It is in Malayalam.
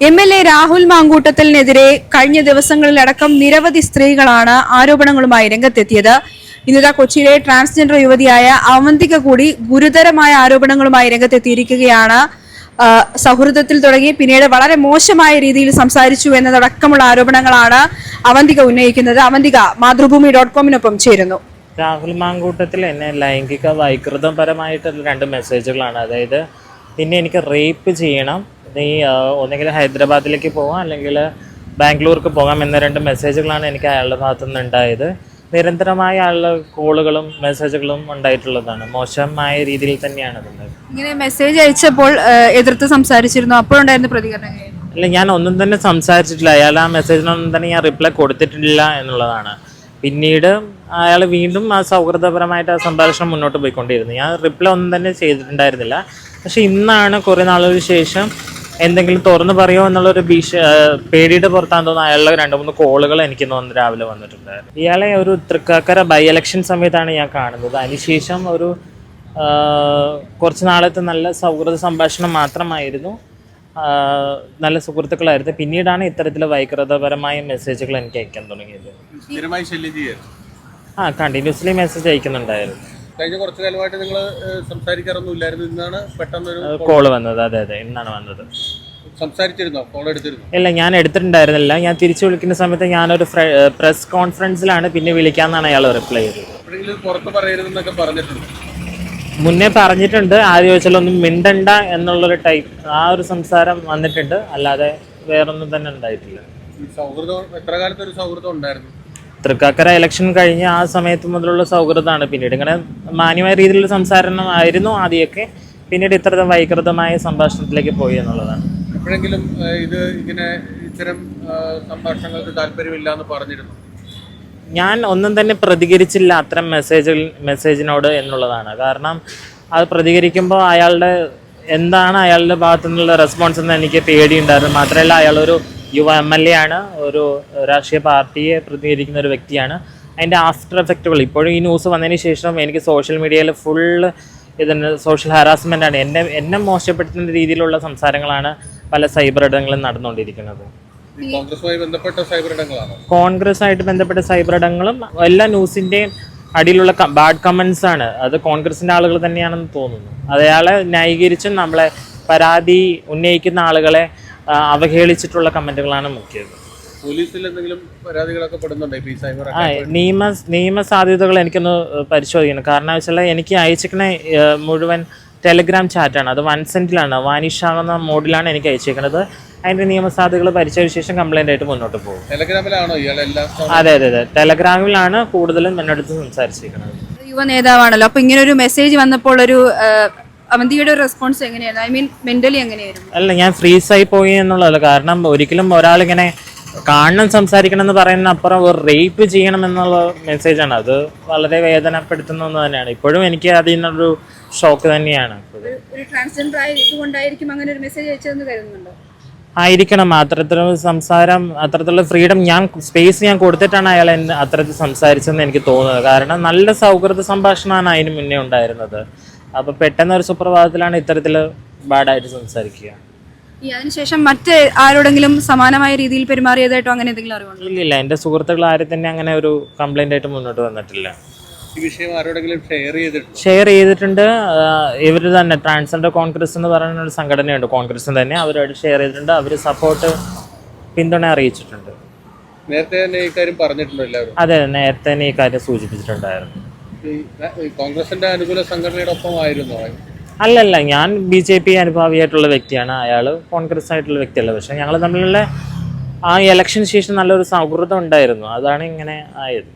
MLA രാഹുൽ മാങ്കൂട്ടത്തിനെതിരെ കഴിഞ്ഞ ദിവസങ്ങളിലടക്കം നിരവധി സ്ത്രീകളാണ് ആരോപണങ്ങളുമായി രംഗത്തെത്തിയത്. ഇന്നത്തെ കൊച്ചിയിലെ ട്രാൻസ്ജെൻഡർ യുവതിയായ അവന്തിക കൂടി ഗുരുതരമായ ആരോപണങ്ങളുമായി രംഗത്തെത്തിയിരിക്കുകയാണ്. സൗഹൃദത്തിൽ തുടങ്ങി പിന്നീട് വളരെ മോശമായ രീതിയിൽ സംസാരിച്ചു എന്നതടക്കമുള്ള ആരോപണങ്ങളാണ് അവന്തിക ഉന്നയിക്കുന്നത്. അവന്തിക മാതൃഭൂമി.com ചേരുന്നു. രാഹുൽ മാങ്കൂട്ടത്തിൽ എന്നെ ലൈംഗിക വൈകൃതപരമായിട്ടുള്ള 2 മെസ്സേജുകളാണ്. അതായത് പിന്നെ എനിക്ക് റേപ്പ് ചെയ്യണം, നീ ഒന്നെങ്കിൽ ഹൈദരാബാദിലേക്ക് പോകാം അല്ലെങ്കിൽ ബാംഗ്ലൂർക്ക് പോകാം എന്ന 2 മെസ്സേജുകളാണ് എനിക്ക് അയാളുടെ ഭാഗത്തു നിന്ന് ഉണ്ടായത്. നിരന്തരമായ അയാളുടെ കോളുകളും മെസ്സേജുകളും ഉണ്ടായിട്ടുള്ളതാണ്. മോശമായ രീതിയിൽ തന്നെയാണ് അതുണ്ടായത്. ഇങ്ങനെ മെസ്സേജ് അയച്ചപ്പോൾ എതിർത്ത് സംസാരിച്ചിരുന്നു, അപ്പോഴുണ്ടായിരുന്ന പ്രതികരണം? അല്ല, ഞാൻ ഒന്നും തന്നെ സംസാരിച്ചിട്ടില്ല. അയാൾ ആ മെസ്സേജിനൊന്നും തന്നെ ഞാൻ റിപ്ലൈ കൊടുത്തിട്ടില്ല എന്നുള്ളതാണ്. പിന്നീട് അയാൾ വീണ്ടും ആ സൗഹൃദപരമായിട്ട് ആ സംഭാഷണം മുന്നോട്ട് പോയിക്കൊണ്ടിരുന്നു. ഞാൻ റിപ്ലൈ ഒന്നും തന്നെ ചെയ്തിട്ടുണ്ടായിരുന്നില്ല. പക്ഷെ ഇന്നാണ് കുറേ നാളുകൾക്ക് ശേഷം എന്തെങ്കിലും തുറന്നു പറയുമോ എന്നുള്ളൊരു പേടിയുടെ പുറത്താന്ന് തോന്നുന്നു അയാളുടെ 2-3 കോളുകൾ എനിക്ക് രാവിലെ വന്നിട്ടുണ്ടായിരുന്നു. ഇയാളെ ഒരു തൃക്കാക്കര ബൈ ഇലക്ഷൻ സമയത്താണ് ഞാൻ കാണുന്നത്. അതിനുശേഷം ഒരു കുറച്ച് നാളത്തെ നല്ല സൗഹൃദ സംഭാഷണം മാത്രമായിരുന്നു, നല്ല സുഹൃത്തുക്കളായിരുന്നു. പിന്നീടാണ് ഇത്തരത്തിലെ വൈകൃതപരമായ മെസ്സേജുകൾ എനിക്ക് അയക്കാൻ തുടങ്ങിയത്. കണ്ടിന്യൂസ്ലി മെസ്സേജ് അയക്കുന്നുണ്ടായിരുന്നു. കഴിഞ്ഞ കുറച്ചു കാലമായിട്ട് നിങ്ങൾ സംസാരിക്കാറൊന്നും ഇല്ലായിരുന്നു, ഇന്നാണ് പെട്ടെന്നൊരു കോള് വന്നത്. അതെ, ഇന്നാണ് വന്നത്. സംസാരിച്ചിരുന്നോ? കോൾ എടുത്തിരുന്നു? ഇല്ല, ഞാൻ എടുത്തിട്ടുണ്ടായിരുന്നില്ല. ഞാൻ തിരിച്ചു വിളിക്കുന്ന സമയത്ത് ഞാനൊരു പ്രസ് കോൺഫറൻസിലാണ് പിന്നെ വിളിക്കാന്നാണ് അയാൾ റിപ്ലൈ ചെയ്തത്. എപ്പോഴെങ്കിലും പുറത്ത് പറയരുതെന്നൊക്കെ പറഞ്ഞിട്ടുണ്ട്? മുന്നേ പറഞ്ഞിട്ടുണ്ട്. ആദ്യം ചോദിച്ചാലൊന്നും മിണ്ടണ്ട എന്നുള്ളൊരു ടൈപ്പ് ആ ഒരു സംസാരം വന്നിട്ടുണ്ട്, അല്ലാതെ വേറൊന്നും തന്നെ ഉണ്ടായിട്ടില്ല. സൗഹൃദം എത്ര കാലത്തെ ഒരു സൗഹൃദം ഉണ്ടായിരുന്നു? തൃക്കാക്കര ഇലക്ഷൻ കഴിഞ്ഞ ആ സമയത്ത് മുതലുള്ള സൗഹൃദമാണ്. പിന്നീട് ഇങ്ങനെ മാന്യമായ രീതിയിലുള്ള സംസാരമായിരുന്നു ആദ്യമൊക്കെ. പിന്നീട് ഇത്തരത്തിൽ വൈകൃതമായ സംഭാഷണത്തിലേക്ക് പോയി എന്നുള്ളതാണ്. എപ്പോഴെങ്കിലും ഇത്തരം സംഭാഷണങ്ങൾക്ക് താല്പര്യമില്ല എന്ന് പറഞ്ഞിരുന്നു? ഞാൻ ഒന്നും തന്നെ പ്രതികരിച്ചില്ല അത്തരം മെസ്സേജിനോട് എന്നുള്ളതാണ്. കാരണം അത് പ്രതികരിക്കുമ്പോൾ എന്താണ് അയാളുടെ ഭാഗത്തു നിന്നുള്ള റെസ്പോൺസ് എന്ന് എനിക്ക് പേടിയുണ്ടായിരുന്നു. മാത്രമല്ല, അയാളൊരു യുവ MLA ആണ്, ഒരു രാഷ്ട്രീയ പാർട്ടിയെ പ്രതിനിധീകരിക്കുന്ന ഒരു വ്യക്തിയാണ്. അതിൻ്റെ ആഫ്റ്റർ എഫക്റ്റുകൾ ഇപ്പോഴും ഈ ന്യൂസ് വന്നതിന് ശേഷം എനിക്ക് സോഷ്യൽ മീഡിയയിൽ ഫുള്ള് ഇതിന് സോഷ്യൽ ഹറാസ്മെൻ്റാണ്. എന്നെ മോശപ്പെടുത്തുന്ന രീതിയിലുള്ള സംസാരങ്ങളാണ് പല സൈബർ ഇടങ്ങളിലും നടന്നുകൊണ്ടിരിക്കുന്നത്. കോൺഗ്രസുമായിട്ട് ബന്ധപ്പെട്ട സൈബർ ഇടങ്ങളും എല്ലാ ന്യൂസിൻ്റെയും അടിയിലുള്ള ബാഡ് കമൻസ് ആണ്. അത് കോൺഗ്രസിൻ്റെ ആളുകൾ തന്നെയാണെന്ന് തോന്നുന്നു. അയാളെ ന്യായീകരിച്ചും നമ്മളെ പരാതി ഉന്നയിക്കുന്ന ആളുകളെ അവഹേളിച്ചിട്ടുള്ള കമന്റുകളാണ് മുഖ്യം. പോലീസിൽ എന്തെങ്കിലും പരാതികളൊക്കെ പെടുന്നുണ്ടോ ഈ സൈബർ? നിയമ സാധ്യതകൾ എനിക്കൊന്ന് പരിശോധിക്കണം. കാരണം വെച്ചാൽ എനിക്ക് അയച്ചിരിക്കുന്ന മുഴുവൻ ടെലഗ്രാം ചാറ്റാണ്. അത് 1 സെന്റിലാണ്, വാനിഷ് ആകുന്ന മോഡിലാണ് എനിക്ക് അയച്ചേക്കുന്നത്. അതിൻ്റെ നിയമസാധ്യതകൾ പരിശോധിച്ച ശേഷം കംപ്ലൈൻ്റ് ആയിട്ട് മുന്നോട്ട് പോകും. ടെലഗ്രാമിലാണോ ഇയാളെല്ലാം? അതെ, ടെലഗ്രാമിലാണ് കൂടുതലും എന്നോടത്ത് സംസാരിച്ചിരിക്കുന്നത്. യുവ നേതാവാണല്ലോ, അപ്പൊ ഇങ്ങനെ ഒരു മെസ്സേജ് വന്നപ്പോൾ ഒരു അവന്തിയുടെ റെസ്പോൺസ് എങ്ങനെയായിരുന്നു? ഐ മീൻ മെന്റലി എങ്ങനെയായിരുന്നു? അല്ല, ഞാൻ ഫ്രീസായി പോയി എന്നുള്ളത്. കാരണം ഒരിക്കലും ഒരാളിങ്ങനെ കാണണം സംസാരിക്കണം എന്ന് പറയുന്ന അപ്പുറം ഒരു റേപ്പ് ചെയ്യണം എന്നുള്ള മെസ്സേജാണ്. അത് വളരെ വേദനപ്പെടുത്തുന്ന ഒന്ന് തന്നെയാണ്. ഇപ്പോഴും എനിക്ക് അതിൽ നിന്നൊരു ഷോക്ക് തന്നെയാണ്. ഒരു ട്രാൻസ്ജെൻഡർ ആയതുകൊണ്ടായിരിക്കും അങ്ങനെ ഒരു മെസ്സേജ് അയച്ചതെന്ന് കരുതുന്നുണ്ടോ? ആയിരിക്കണം. അത്തരത്തിലുള്ള സംസാരം, അത്തരത്തിലുള്ള ഫ്രീഡം സ്പേസ് ഞാൻ കൊടുത്തിട്ടാണ് അയാൾ അത്തരത്തിൽ സംസാരിച്ചതെന്ന് എനിക്ക് തോന്നുന്നത്. കാരണം നല്ല സൗഹൃദ സംഭാഷണമാണ് അതിന് മുന്നേ ഉണ്ടായിരുന്നത്. അപ്പോൾ പെട്ടെന്ന് ഒരു സുപ്രഭാതത്തിലാണ് ഇത്തരത്തിൽ ബാഡായിട്ട് സംസാരിക്കുക. അതിനുശേഷം മറ്റ് ആരോടെങ്കിലും സമാനമായ രീതിയിൽ പെരുമാറിയതായിട്ടോ അങ്ങനെ എന്തെങ്കിലും അറിവുണ്ടോ? ഇല്ല, എൻ്റെ സുഹൃത്തുക്കൾ ആരും തന്നെ അങ്ങനെ ഒരു കംപ്ലൈൻ്റ് ആയിട്ട് മുന്നോട്ട് വന്നിട്ടില്ല. ഈ വിഷയം ആരോടെങ്കിലും ഷെയർ ചെയ്തിട്ടുണ്ട്. ഇവർ തന്നെ ട്രാൻസ്ജെൻഡർ കോൺഗ്രസ് എന്ന് പറയുന്ന ഒരു സംഘടനയുണ്ട്, കോൺഗ്രസ് തന്നെ, അവരോട് ഷെയർ ചെയ്തിട്ടുണ്ട്. അവർ സപ്പോർട്ട്, പിന്തുണ അറിയിച്ചിട്ടുണ്ട്. നേരത്തെ തന്നെ ഈ കാര്യം പറഞ്ഞിട്ടുണ്ടോ എല്ലാവരും? അതെ, നേരത്തെ തന്നെ ഈ കാര്യം സൂചിപ്പിച്ചിട്ടുണ്ടായിരുന്നു. കോൺഗ്രസിന്റെ അനുകൂല സംഘടനയുടെ ഒപ്പമായിരുന്നു? അല്ലല്ല, ഞാൻ BJP അനുഭാവിയായിട്ടുള്ള വ്യക്തിയാണ്, അയാൾ കോൺഗ്രസ് ആയിട്ടുള്ള വ്യക്തിയല്ല. പക്ഷെ ഞങ്ങൾ തമ്മിലുള്ള ആ ഇലക്ഷന് ശേഷം നല്ലൊരു സൗഹൃദം ഉണ്ടായിരുന്നു. അതാണ് ഇങ്ങനെ ആയത്.